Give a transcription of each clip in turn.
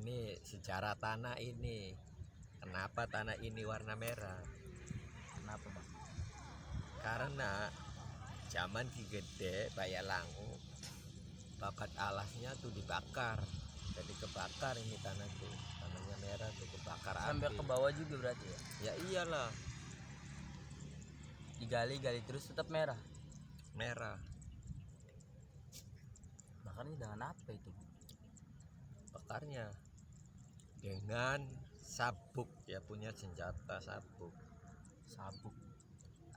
ini sejarah tanah ini. Kenapa tanah ini warna merah? Kenapa bang? Karena zaman Ki Gede Bayalangu babat alasnya tuh dibakar, jadi kebakar ini tanah tuh, tanahnya merah tuh kebakar Sampai api. ke bawah juga berarti ya? Ya iyalah, Digali-gali terus tetap merah. Bakarnya dengan apa itu? Bakarnya dengan sabuk, ya punya senjata sabuk. Sabuk.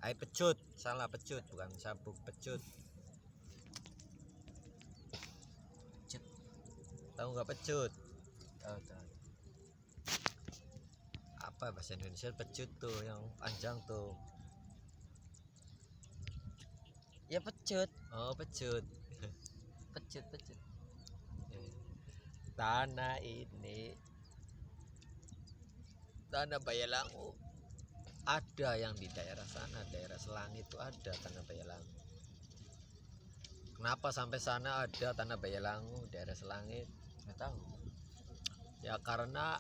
Pecut, salah, pecut, bukan sabuk, pecut. Pecut. Tahu nggak pecut? Tahu. Apa bahasa Indonesia pecut tuh yang panjang tuh? Ya pecut. Oh, pecut. Pecut. Tanah ini, tanah Bayalangu, ada yang di daerah sana, daerah Selangit itu ada tanah Bayalangu. Kenapa sampai sana ada tanah Bayalangu, daerah Selangit? Nggak tahu. Ya karena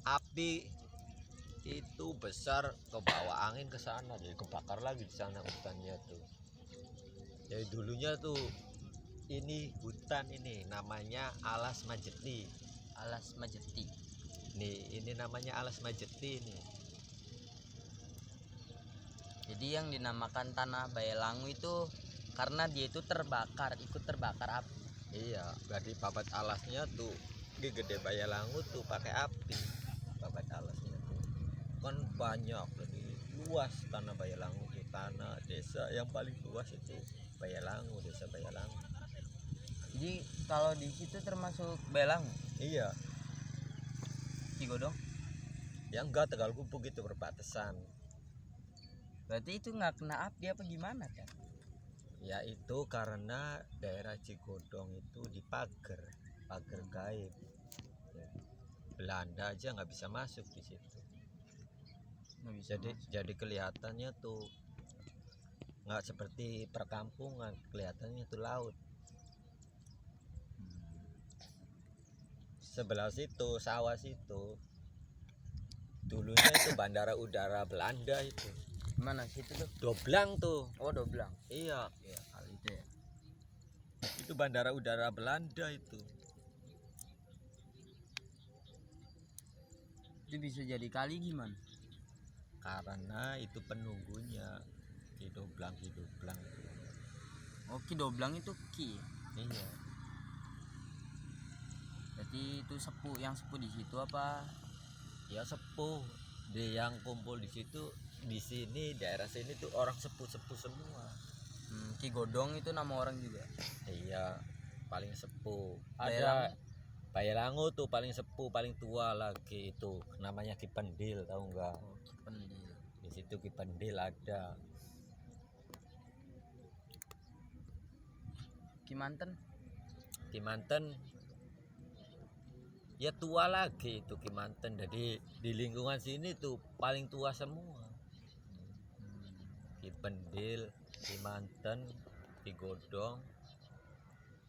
api itu besar ke bawah angin ke sana, jadi kebakar lagi di sana hutannya tuh. Jadi dulunya tuh ini hutan ini namanya Alas Majeti. Alas Majeti. Nih, ini namanya Alas Majeti nih. Jadi yang dinamakan tanah Bayalangu itu karena dia itu ikut terbakar api. Iya, berarti babat alasnya tuh Ki Gede Bayalangu tuh pakai api. Babat alasnya tuh kan banyak, lebih luas tanah Bayalangu tuh, tanah desa yang paling luas itu Bayalangu, desa Bayalangu. Jadi kalau di situ termasuk Bayalangu. Iya, Cigodong. yang enggak, Tegal Gubuk itu perbatasan. Berarti itu nggak kena api apa gimana kan? Ya itu karena daerah Cigodong itu dipagar, pagar gaib. Belanda aja nggak bisa masuk di situ. Nggak bisa Jadi kelihatannya tuh nggak seperti perkampungan, kelihatannya tuh laut. Sebelah situ, sawah situ, dulunya itu bandara udara Belanda itu. Mana situ tuh? Doblang tuh. Oh, Doblang. Iya, Iya, kali itu ya. itu bandara udara Belanda itu. Itu bisa jadi kali gimana? Karena itu penunggunya di Doblang. Oh, Ki Doblang itu Ki. Iya. Berarti itu yang sepuh di situ apa? Ya sepuh, dia yang kumpul di situ, di sini daerah sini tuh orang sepuh semua. Ki Godong itu nama orang juga. Iya, paling sepuh. Bayalangu. Ada Bayalangu tuh paling sepuh, paling tua lagi itu, namanya Ki Pendil, tahu nggak? Oh, Ki Pendil. Di situ Ki Pendil ada. Ki Manten. Ki Manten ya tua lagi itu Ki Manten. Jadi di lingkungan sini tuh paling tua semua. Ki Pendil, Ki Manten, Ki Godong.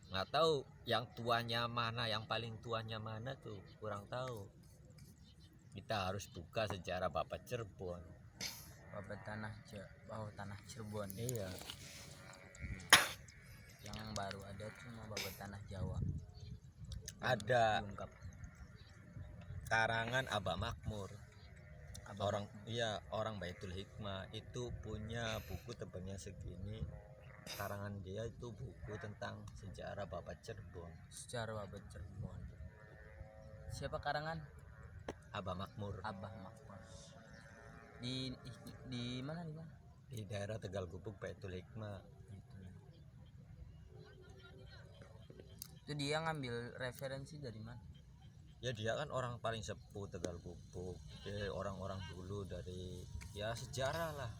Nggak tahu yang tuanya mana, yang paling tuanya mana tuh kurang tahu. Kita harus buka sejarah Babat Cirebon. Babat tanah Cirebon. Iya. Yang baru ada cuma babat tanah Jawa. Ada Diungkap. karangan Abah Makmur. Abah Orang Baitul Hikmah itu punya buku tebalnya segini. Karangan dia itu buku tentang sejarah Babat Cirebon. Sejarah Babat Cirebon. Siapa karangan? Abah Makmur. Abah Makmur. Di mana? Di daerah Tegal Gubuk, Baitul Hikmah. Itu dia ngambil referensi dari mana? Ya dia kan orang paling sepuh Tegal Gubuk. Dia orang-orang dulu dari ya sejarah lah.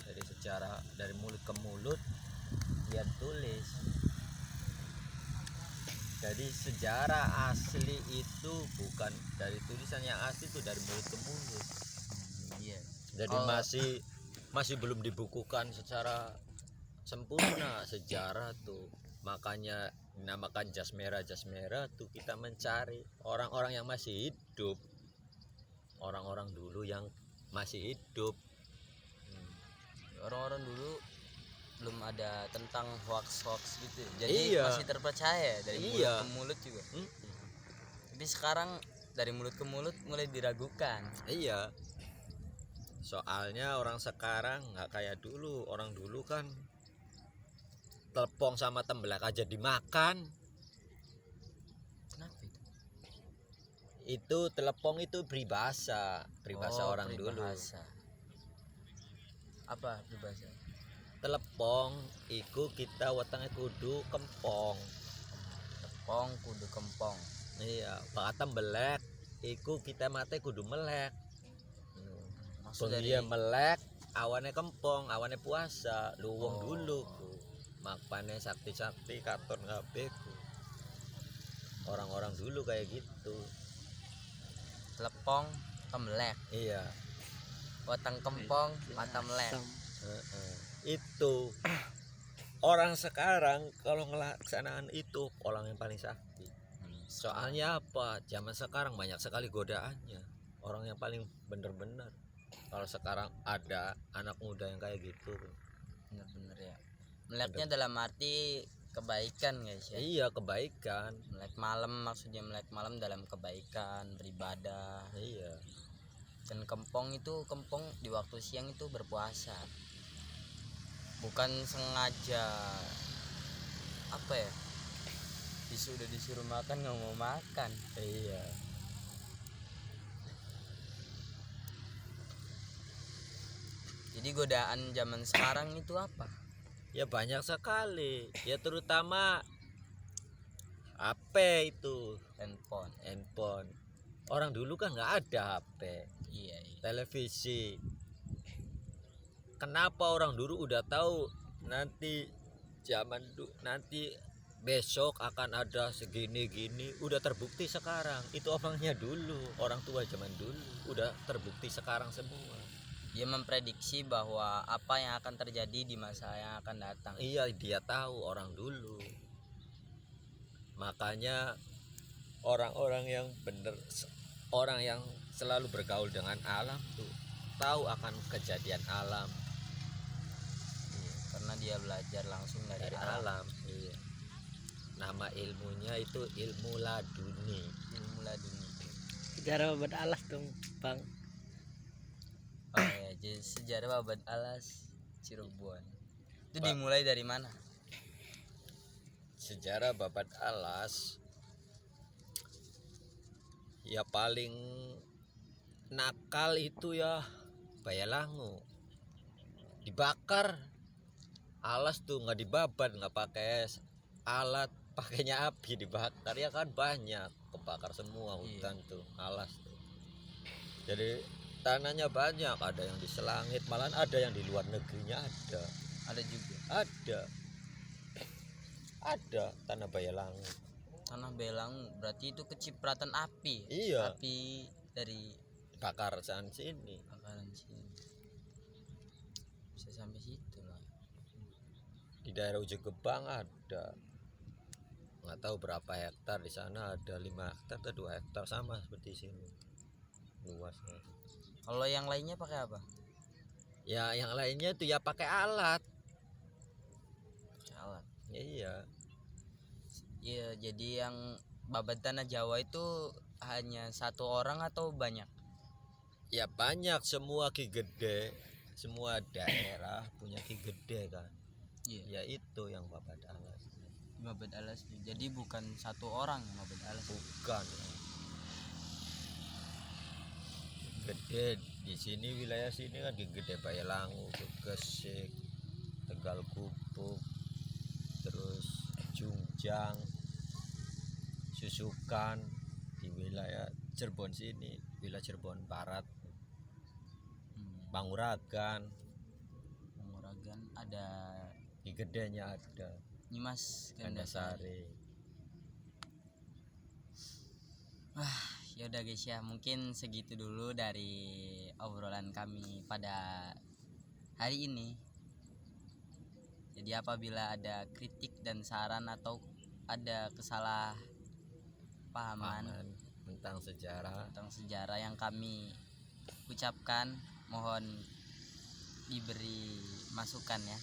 Dari sejarah, dari mulut ke mulut dia tulis. Jadi sejarah asli itu bukan dari tulisan, yang asli itu dari mulut ke mulut. Iya. Jadi masih belum dibukukan secara sempurna sejarah tuh. Makanya dinamakan jas merah tuh kita mencari orang-orang yang masih hidup, orang-orang dulu yang masih hidup. Orang-orang dulu belum ada tentang hoax gitu ya. Jadi Iya. masih terpercaya dari mulut Iya. ke mulut juga. Hmm, Tapi sekarang dari mulut ke mulut mulai diragukan. iya, soalnya orang sekarang nggak kayak dulu. Orang dulu kan telepong sama tembelak aja dimakan. Kenapa itu? Itu telepong itu peribahasa orang dulu. Peribahasa. Apa peribahasa? Telepong iku kita wetenge kudu kempong. Tepong kudu kempong. Iya, bakal tembelek iku kita mate kudu melek. Maksud dari Dia melek awane kempong, awane puasa. Lu wong Oh. dulu ku makane sakti-sakti katon kabeh ku. Orang-orang dulu kayak gitu. telepong kemelek, Iya. weteng kempong mata melek. Heeh. Itu orang sekarang kalau ngelaksanakan itu orang yang paling sakti. Soalnya apa? Zaman sekarang banyak sekali godaannya. Orang yang paling bener-bener. Kalau sekarang ada anak muda yang kayak gitu. Bener-bener ya. Meleknya dalam arti kebaikan guys ya. Iya, kebaikan. Melek malam, maksudnya melek malam dalam kebaikan, beribadah. Iya. Dan kempong itu, kempong di waktu siang itu berpuasa. Bukan sengaja apa ya, udah disuruh makan nggak mau makan. Iya. Jadi godaan zaman sekarang itu apa? Ya banyak sekali. Ya terutama HP itu, handphone. Orang dulu kan nggak ada HP, Iya. televisi. Kenapa orang dulu udah tahu nanti nanti besok akan ada segini gini, udah terbukti sekarang. Itu orangnya dulu, orang tua zaman dulu udah terbukti sekarang semua. Dia memprediksi bahwa apa yang akan terjadi di masa yang akan datang. Iya, dia tahu orang dulu. Makanya orang-orang yang bener, orang yang selalu bergaul dengan alam tuh tahu akan kejadian alam. Iya, karena dia belajar langsung dari alam. Iya. Nama ilmunya itu ilmu laduni. Ilmu laduni. Sejarah babat alas dong bang. Oh ya, jadi sejarah babat alas Cirebon. Itu dimulai dari mana? Sejarah babat alas ya paling nakal itu ya Bayalangu. Dibakar alas tuh, nggak dibabat, nggak pakai alat, pakainya api, dibakar. Ya kan banyak kebakar semua hutan tuh, alas tuh. Jadi tanahnya banyak, ada yang di Selangit, malah ada yang di luar negerinya Ada juga ada tanah Bayalangu. tanah Belang, berarti itu kecipratan api. Iya, Api dari bakar sana sini. bakaran sini. Bisa sampai situ lah. Di daerah Ujung Gebang ada, nggak tahu berapa hektar. Di sana ada 5 hektar atau 2 hektar, sama seperti sini luasnya. Kalau yang lainnya pakai apa? Ya yang lainnya tuh ya pakai alat. Alat. Iya. Iya, jadi yang babat tanah Jawa itu hanya satu orang atau banyak? Ya banyak, semua ki gede, semua daerah punya ki gede kan. Iya. Ya itu yang babat alas. Babat alas. Jadi bukan satu orang yang babat alas. Bukan. Gede di sini, wilayah sini kan ki gede, Bayalangu, Gesik, Tegal Kubuk, terus Jungjang, Susukan. Di wilayah Cirebon sini, wilayah Cirebon Barat, Panguragan, Ada di gedenya ada Nyimas Gandasari. Ya udah guys ya, mungkin segitu dulu dari obrolan kami pada hari ini. Jadi apabila ada kritik dan saran atau ada kesalahpahaman pahaman tentang sejarah. tentang sejarah yang kami ucapkan, mohon diberi masukan ya.